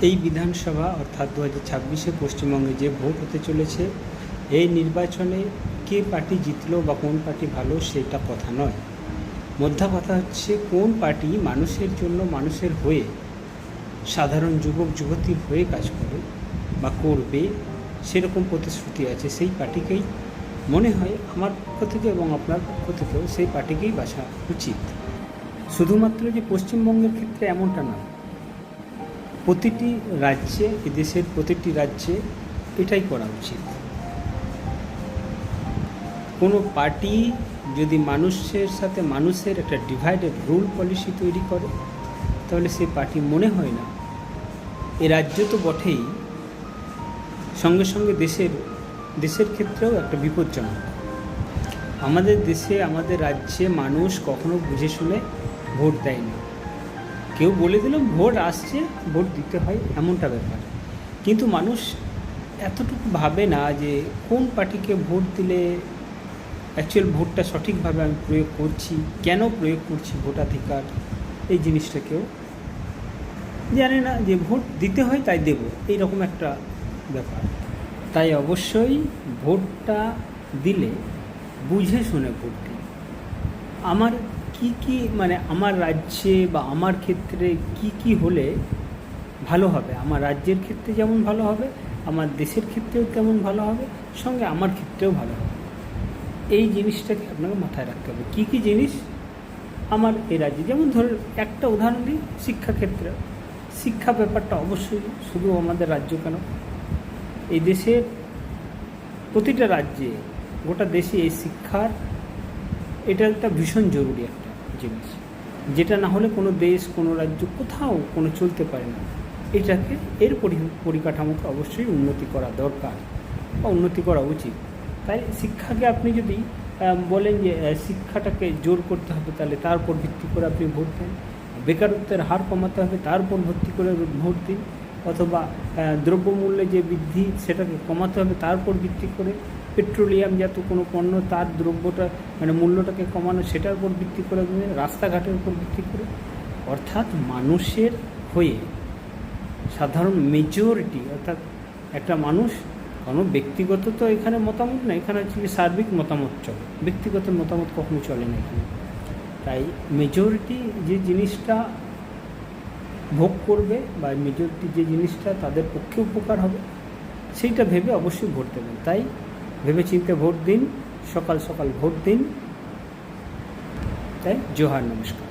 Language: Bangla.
এই বিধানসভা অর্থাৎ 2026-এ পশ্চিমবঙ্গে যে ভোট হতে চলেছে, এই নির্বাচনে কে পার্টি জিতলো বা কোন পার্টি ভালো সেটা কথা নয়। মোদ্দা কথা হচ্ছে কোন পার্টি মানুষের জন্য, মানুষের হয়ে, সাধারণ যুবক যুবতীর হয়ে কাজ করে বা করবে সেরকম প্রতিশ্রুতি আছে, সেই পার্টিকেই মনে হয় আমার পক্ষ থেকে এবং আপনার পক্ষ থেকেও সেই পার্টিকেই বাছা উচিত। শুধুমাত্র যে পশ্চিমবঙ্গের ক্ষেত্রে এমনটা না, প্রতিটি রাজ্যে, দেশের প্রতিটি রাজ্যে এটাই করা উচিত। কোনো পার্টি যদি মানুষের সাথে মানুষের একটা ডিভাইডেড রুল পলিসি তৈরি করে, তাহলে সেই পার্টি মনে হয় না, এ রাজ্য তো বটেই, সঙ্গে সঙ্গে দেশের ক্ষেত্রেও একটা বিপজ্জনক। আমাদের দেশে, আমাদের রাজ্যে মানুষ কখনো বুঝে শুনে ভোট দেয় না। কেউ বলে দিল ভোট আসছে, ভোট দিতে হয়, এমনটা ব্যাপার। কিন্তু মানুষ এতটুকু ভাবে না যে কোন পার্টিকে ভোট দিলে অ্যাকচুয়াল ভোটটা সঠিকভাবে আমি প্রয়োগ করছি, কেন প্রয়োগ করছি ভোটাধিকার, এই জিনিসটা কেউ জানে না। যে ভোট দিতে হয় তাই দেব, এইরকম একটা ব্যাপার। তাই অবশ্যই ভোটটা দিলে বুঝে শুনে ভোট দিন। আমার কি মানে আমার রাজ্যে বা আমার ক্ষেত্রে কি হলে ভালো হবে, আমার রাজ্যের ক্ষেত্রে যেমন ভালো হবে, আমার দেশের ক্ষেত্রেও তেমন ভালো হবে, সঙ্গে আমার ক্ষেত্রেও ভালো হবে। এই জিনিসটাকে আপনাকে মাথায় রাখতে হবে। কি জিনিস আমার এই রাজ্যে, যেমন ধরুন একটা উদাহরণ দিই, শিক্ষাক্ষেত্রে। শিক্ষা ব্যাপারটা অবশ্যই শুধু আমাদের রাজ্য কেন, এই দেশের প্রতিটা রাজ্যে, গোটা দেশে এই শিক্ষার এটা একটা ভীষণ জরুরি একটা জিনিস, যেটা না হলে কোনো দেশ, কোনো রাজ্য, কোথাও কোনো চলতে পারে না। এটাকে, এর পরিকাঠামোকে অবশ্যই উন্নতি করা দরকার বা উন্নতি করা উচিত। তাই শিক্ষাকে আপনি যদি বলেন যে শিক্ষাটাকে জোর করতে হবে, তাহলে তার উপর ভিত্তি করে আপনি ভোট দেন। বেকারত্বের হার কমাতে হবে, তার উপর ভিত্তি করে ভোট দিন। অথবা দ্রব্যমূল্যে যে বৃদ্ধি, সেটাকে কমাতে হবে, তার উপর ভিত্তি করে। পেট্রোলিয়াম জাত কোনো পণ্য, তার দ্রব্যটা মানে মূল্যটাকে কমানো, সেটার উপর ভিত্তি করে, রাস্তাঘাটের উপর ভিত্তি করে। অর্থাৎ মানুষের হয়ে, সাধারণ মেজরিটি, অর্থাৎ একটা মানুষ, কোনো ব্যক্তিগত তো এখানে মতামত না, এখানে হচ্ছে সার্বিক মতামত চলে, ব্যক্তিগত মতামত কখনো চলে না এখানে। তাই মেজরিটি যে জিনিসটা ভোগ করবে বা মেজরিটি যে জিনিসটা তাদের পক্ষে উপকার হবে, সেইটা ভেবে অবশ্যই ভোট দেবেন। তাই ভেবেচিন্তে ভোট দিন, সকাল সকাল ভোট দিন। তাই জোহার, নমস্কার।